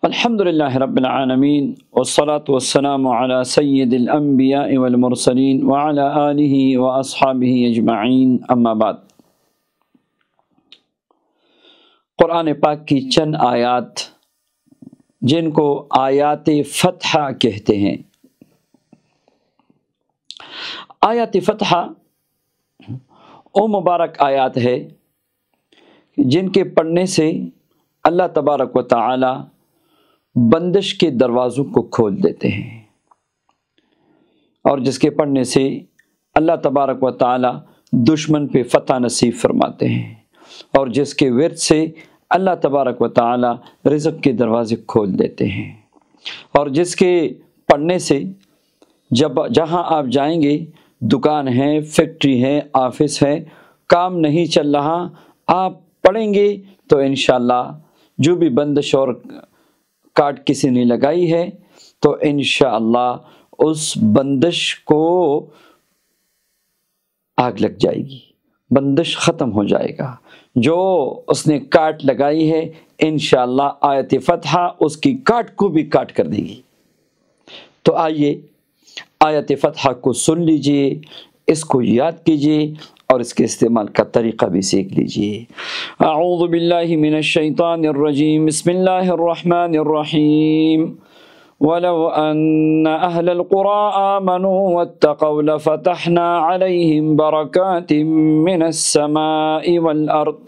الحمدللہ رب العالمین والصلاة والسلام علی سید الانبیاء والمرسلین وعلی آلہ واصحابہ اجمعین، اما بعد۔ قرآن پاک کی چند آیات جن کو آیات فتحہ کہتے ہیں۔ آیات فتحہ وہ مبارک آیات ہے جن کے پڑھنے سے اللہ تبارک و تعالی بندش کے دروازوں کو کھول دیتے ہیں، اور جس کے پڑھنے سے اللہ تبارک و تعالی دشمن پہ فتح نصیب فرماتے ہیں، اور جس کے ورد سے اللہ تبارک و تعالی رزق کے دروازے کھول دیتے ہیں، اور جس کے پڑھنے سے جہاں آپ جائیں گے، دکان ہے، فیکٹری ہے، آفس ہے، کام نہیں چل رہا، آپ پڑھیں گے تو انشاءاللہ جو بھی بندش اور کاٹ کسی نے لگائی ہے تو انشاءاللہ اس بندش کو آگ لگ جائے گی، بندش ختم ہو جائے گا۔ جو اس نے کاٹ لگائی ہے انشاءاللہ آیت فتحہ اس کی کاٹ کو بھی کاٹ کر دے گی۔ تو آئیے آیت فتحہ کو سن لیجئے، اس کو یاد کیجئے اور اس کے استعمال کا طریقہ بھی سیکھ لیجئے۔ اعوذ باللہ من الشیطان الرجیم، بسم اللہ الرحمن الرحیم۔ وَلَوْ أَنَّ أَهْلَ الْقُرَىٰ آمَنُوا وَاتَّقَوْا لَفَتَحْنَا عَلَيْهِمْ بَرَكَاتٍ مِّنَ السَّمَاءِ وَالْأَرْضِ۔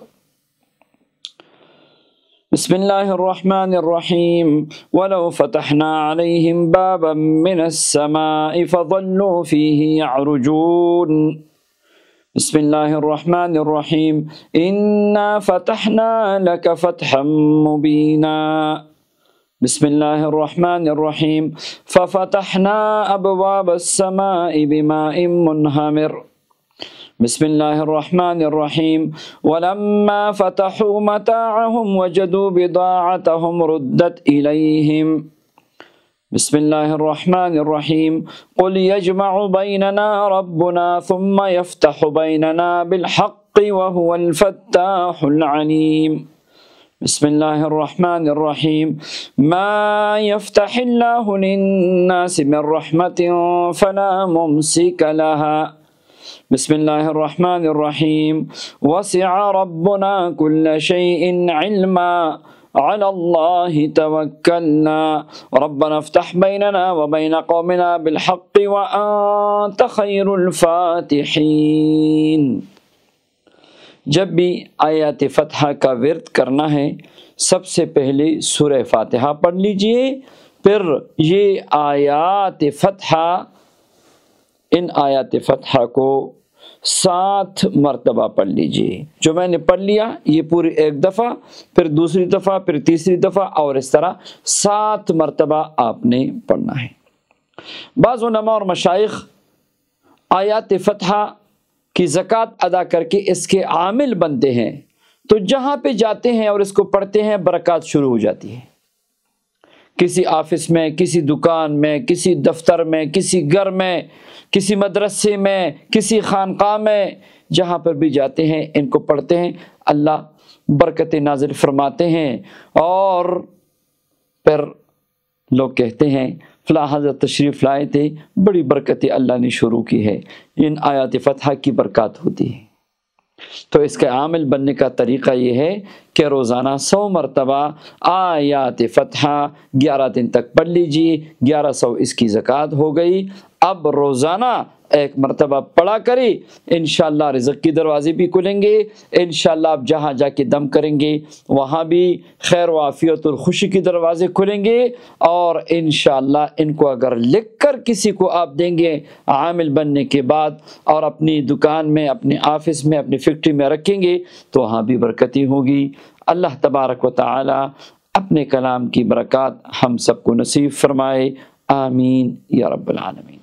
بسم اللہ الرحمن الرحیم۔ وَلَوْ فَتَحْنَا عَلَيْهِمْ بَابًا مِّنَ السَّمَاءِ فَظَلُّوا فِيهِ يَعْرُجُونَ۔ بسم اللہ الرحمن الرحیم۔ اِنَّا فَتَحْنَا لَكَ فَتْحًا مُّبِينًا۔ بسم اللہ الرحمن الرحیم۔ فَفَتَحْنَا أَبْوَابَ السَّمَاءِ بِمَاءٍ مُّنْهَمِرٍ۔ بسم اللہ الرحمن الرحیم۔ وَلَمَّا فَتَحُوا مَتَاعَهُمْ وَجَدُوا بِضَاعَتَهُمْ رُدَّتْ إِلَيْهِمْ۔ بسم اللہ الرحمن الرحیم۔ قُلْ يَجْمَعُ بَيْنَنَا رَبُّنَا ثُمَّ يَفْتَحُ بَيْنَنَا بِالْحَقِّ وَهُوَ الْفَتَّاحُ الْعَلِيمُ۔ بسم اللہ الرحمن الرحیم۔ مَا يَفْتَحِ اللَّهُ لِلنَّاسِ مِن رَحْمَةٍ فَلَا مُمْسِكَ لَهَا۔ بسم اللہ الرحمن الرحیم۔ وَسِعَ رَبُّنَا كُلَّ شَيْءٍ عِلْمًا عَلَى اللَّهِ تَوَكَّلْنَا رَبَّنَا افْتَحْ بَيْنَنَا وَبَيْنَ قَوْمِنَا بِالْحَقِّ وَأَنْتَ خَيْرُ الْفَاتِحِينَ۔ جب بھی آیات فتحہ کا ورد کرنا ہے، سب سے پہلے سورہ فاتحہ پڑھ لیجئے، پھر یہ آیات فتحہ، ان آیات فتحہ کو 7 مرتبہ پڑھ لیجئے۔ جو میں نے پڑھ لیا یہ پوری ایک دفعہ، پھر دوسری دفعہ، پھر تیسری دفعہ، اور اس طرح 7 مرتبہ آپ نے پڑھنا ہے۔ بعض علماء اور مشائخ آیات فتحہ کی زکوٰۃ ادا کر کے اس کے عامل بنتے ہیں، تو جہاں پہ جاتے ہیں اور اس کو پڑھتے ہیں برکات شروع ہو جاتی ہے۔ کسی آفس میں، کسی دکان میں، کسی دفتر میں، کسی گھر میں، کسی مدرسے میں، کسی خانقاہ میں، جہاں پر بھی جاتے ہیں ان کو پڑھتے ہیں، اللہ برکت نازل فرماتے ہیں، اور پھر لوگ کہتے ہیں فلاں حضرت تشریف لائے تھے، بڑی برکت اللہ نے شروع کی ہے۔ ان آیات فتحہ کی برکات ہوتی ہے۔ تو اس کے عامل بننے کا طریقہ یہ ہے کہ روزانہ 100 مرتبہ آیات فتحہ 11 دن تک پڑھ لیجئے، 1100 اس کی زکوٰۃ ہو گئی۔ اب روزانہ 1 مرتبہ پڑھا کرے، انشاءاللہ رزق کی دروازے بھی کھلیں گے، انشاءاللہ آپ جہاں جا کے دم کریں گے وہاں بھی خیر و عافیت اور خوشی کی دروازے کھلیں گے، اور انشاءاللہ ان کو اگر لکھ کر کسی کو آپ دیں گے عامل بننے کے بعد، اور اپنی دکان میں، اپنے آفس میں، اپنی فیکٹری میں رکھیں گے تو وہاں بھی برکتی ہوگی۔ اللہ تبارک و تعالی اپنے کلام کی برکات ہم سب کو نصیب فرمائے، آمین یا رب العالمین۔